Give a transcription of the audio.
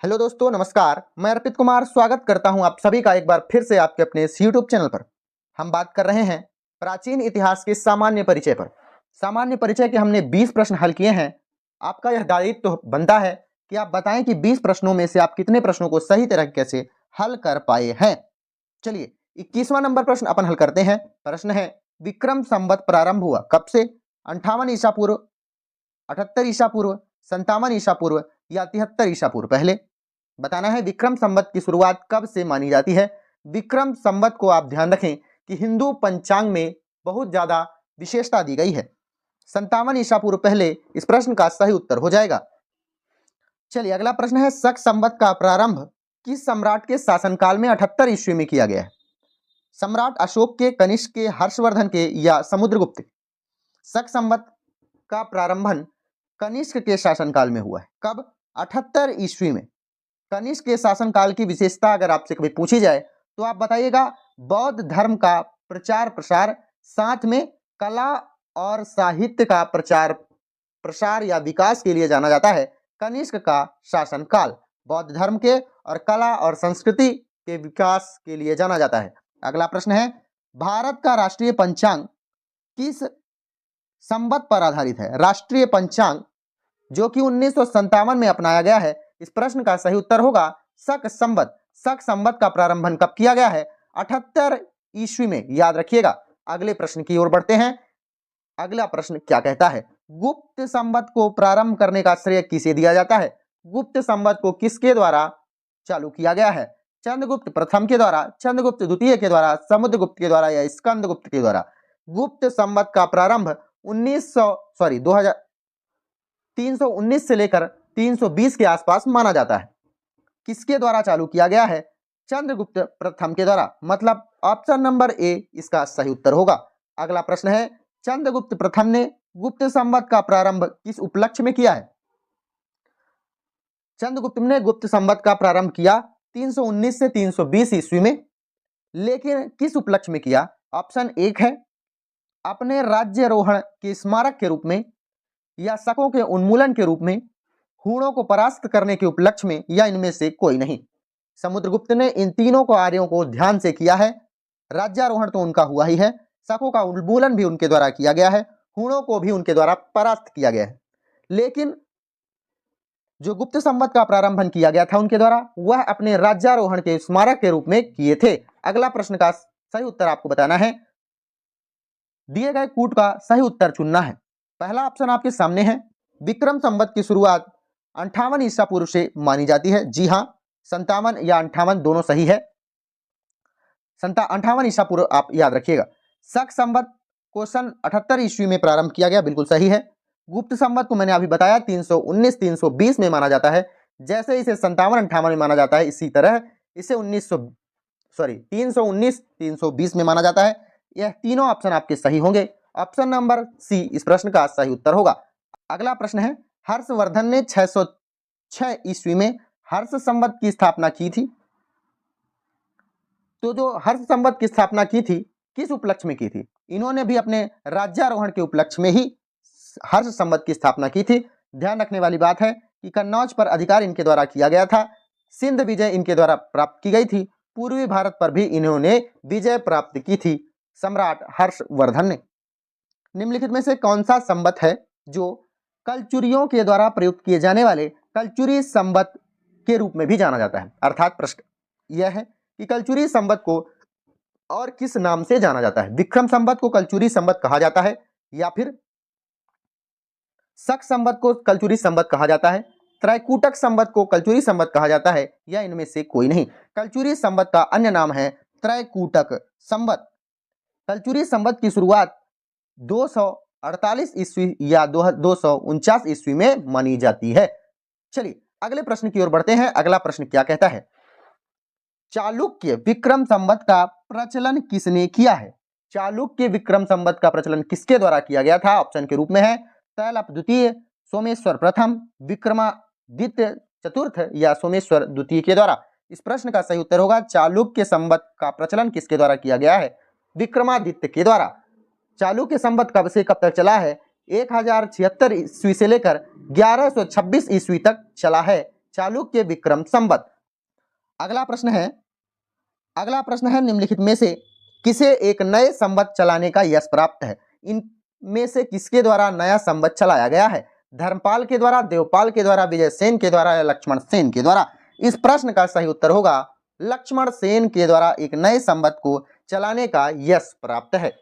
Hello दोस्तों, नमस्कार। मैं अर्पित कुमार स्वागत करता हूं आप सभी का एक बार फिर से आपके अपने इस यूट्यूब चैनल पर। हम बात कर रहे हैं प्राचीन इतिहास के सामान्य परिचय पर। सामान्य परिचय के हमने 20 प्रश्न हल किए हैं। आपका यह दायित्व तो बनता है कि आप बताएं कि 20 प्रश्नों में से आप कितने प्रश्नों को सही तरीके से हल कर पाए हैं। चलिए 21वां नंबर प्रश्न अपन हल करते हैं। प्रश्न है, विक्रम संवत प्रारंभ हुआ कब से? 58 ईसा पूर्व, 78 ईसा पूर्व, 57 ईसा पूर्व या 73 ईसा पूर्व? पहले बताना है विक्रम संवत की शुरुआत कब से मानी जाती है। विक्रम संवत को आप ध्यान रखें कि हिंदू पंचांग में बहुत ज्यादा विशेषता दी गई है। 57 ईसा पूर्व पहले इस प्रश्न का सही उत्तर हो जाएगा। चलिए अगला प्रश्न है, शक संवत का प्रारंभ किस सम्राट के शासनकाल में 78 ईस्वी में किया गया है? सम्राट अशोक के, कनिष्क के, हर्षवर्धन के या समुद्रगुप्त? शक संवत का प्रारंभन कनिष्क के शासनकाल में हुआ है। कब? 78 ईस्वी में। कनिष्क के शासनकाल की विशेषता अगर आपसे कभी पूछी जाए तो आप बताइएगा बौद्ध धर्म का प्रचार प्रसार, साथ में कला और साहित्य का प्रचार प्रसार या विकास के लिए जाना जाता है कनिष्क का शासनकाल। बौद्ध धर्म के और कला और संस्कृति के विकास के लिए जाना जाता है। अगला प्रश्न है, भारत का राष्ट्रीय पंचांग किस संवत पर आधारित है? राष्ट्रीय पंचांग जो कि 1957 में अपनाया गया है। इस प्रश्न का सही उत्तर होगा शक संवत। शक संवत का प्रारंभन कब किया गया है? 78 ईस्वी में, याद रखिएगा। अगले प्रश्न की ओर बढ़ते हैं। अगला प्रश्न क्या कहता है, गुप्त संवत को प्रारंभ करने का श्रेय किसे दिया जाता है? गुप्त संवत को किसके द्वारा चालू किया गया है? चंद्रगुप्त प्रथम के द्वारा, चंद्रगुप्त द्वितीय के द्वारा, समुद्रगुप्त के द्वारा या स्कंदगुप्त के द्वारा? गुप्त संवत का प्रारंभ 319 से लेकर 320 के आसपास माना जाता है। किसके द्वारा चालू किया गया है? चंद्रगुप्त प्रथम के द्वारा। मतलब ऑप्शन नंबर ए इसका सही उत्तर होगा। अगला प्रश्न है, चंद्रगुप्त प्रथम ने गुप्त संवत का प्रारंभ किस उपलक्ष्य में किया है? चंद्रगुप्त ने गुप्त संवत का प्रारंभ किया 319 से 320 ईस्वी में, लेकिन किस उपलक्ष्य में किया? ऑप्शन एक है अपने राज्यारोहण के स्मारक के रूप में, या शकों के उन्मूलन के रूप में, हूणों को परास्त करने के उपलक्ष्य में, या इनमें से कोई नहीं। समुद्रगुप्त ने इन तीनों कार्यों को ध्यान से किया है। राज्यारोहण तो उनका हुआ ही है, शकों का उन्मूलन भी उनके द्वारा किया गया है, हूणों को भी उनके द्वारा परास्त किया गया है। लेकिन जो गुप्त संवत का प्रारंभन किया गया था उनके द्वारा, वह अपने राज्यारोहण के स्मारक के रूप में किए थे। अगला प्रश्न का सही उत्तर आपको बताना है। दिए गए कूट का सही उत्तर चुनना है। पहला ऑप्शन आपके सामने है, विक्रम संवत की शुरुआत 58 ईसा पूर्व से मानी जाती है। जी हाँ, 57 या 58 दोनों सही है। 58 ईसा पूर्व आप याद रखिएगा। शक संवत को सन 78 ईस्वी में प्रारंभ किया गया, बिल्कुल सही है। गुप्त संवत को मैंने अभी बताया 319-320 में माना जाता है। जैसे इसे 57-58 में माना जाता है, इसी तरह इसे 319-320 में माना जाता है। यह तीनों ऑप्शन आपके सही होंगे। ऑप्शन नंबर सी इस प्रश्न का सही उत्तर होगा। अगला प्रश्न है, हर्षवर्धन ने 606 ईस्वी में हर्ष संवत की स्थापना की थी। तो जो हर्ष संवत की स्थापना की थी, किस उपलक्ष्य में की थी? इन्होंने भी अपने राज्यारोहण के उपलक्ष्य में ही हर्ष संवत की स्थापना की थी। ध्यान रखने वाली बात है कि कन्नौज पर अधिकार इनके द्वारा किया गया था, सिंध विजय इनके द्वारा प्राप्त की गई थी, पूर्वी भारत पर भी इन्होंने विजय प्राप्त की थी सम्राट हर्षवर्धन ने। निम्नलिखित में से कौन सा संवत है जो कलचुरियों के द्वारा प्रयुक्त किए जाने वाले कलचुरी संवत के रूप में भी जाना जाता है? अर्थात प्रश्न यह है कि कलचुरी संवत को और किस नाम से जाना जाता है? विक्रम संवत को कलचुरी संवत कहा जाता है, या फिर शक संवत को कलचुरी संवत कहा जाता है, त्रैकूटक संवत को कलचुरी संवत कहा जाता है, या इनमें से कोई नहीं? कलचुरी संवत का अन्य नाम है त्रैकूटक संवत। कलचुरी संवत की शुरुआत 248 ईस्वी या 249 ईस्वी में मानी जाती है। चलिए अगले प्रश्न की ओर बढ़ते हैं। अगला प्रश्न क्या कहता है, चालुक्य विक्रम संवत का प्रचलन किसने किया है? चालुक्य विक्रम संवत का प्रचलन किसके द्वारा किया गया था? ऑप्शन के रूप में है तैलप द्वितीय, सोमेश्वर प्रथम, विक्रमादित्य चतुर्थ या सोमेश्वर द्वितीय के द्वारा। इस प्रश्न का सही उत्तर होगा चालुक्य संवत का प्रचलन किसके द्वारा किया गया है? विक्रमादित्य के द्वारा। चालुक्य संवत कब से कब तक चला है? 1076 ईस्वी से लेकर 1126 ईस्वी तक चला है चालुक्य विक्रम संवत। अगला प्रश्न है निम्नलिखित में से किसे एक नए संवत चलाने का यश प्राप्त है? इनमें से किसके द्वारा नया संवत चलाया गया है? धर्मपाल के द्वारा, देवपाल के द्वारा, विजय सेन के द्वारा या लक्ष्मण सेन के द्वारा? इस प्रश्न का सही उत्तर होगा लक्ष्मण सेन के द्वारा एक नए संवत को चलाने का यश प्राप्त है।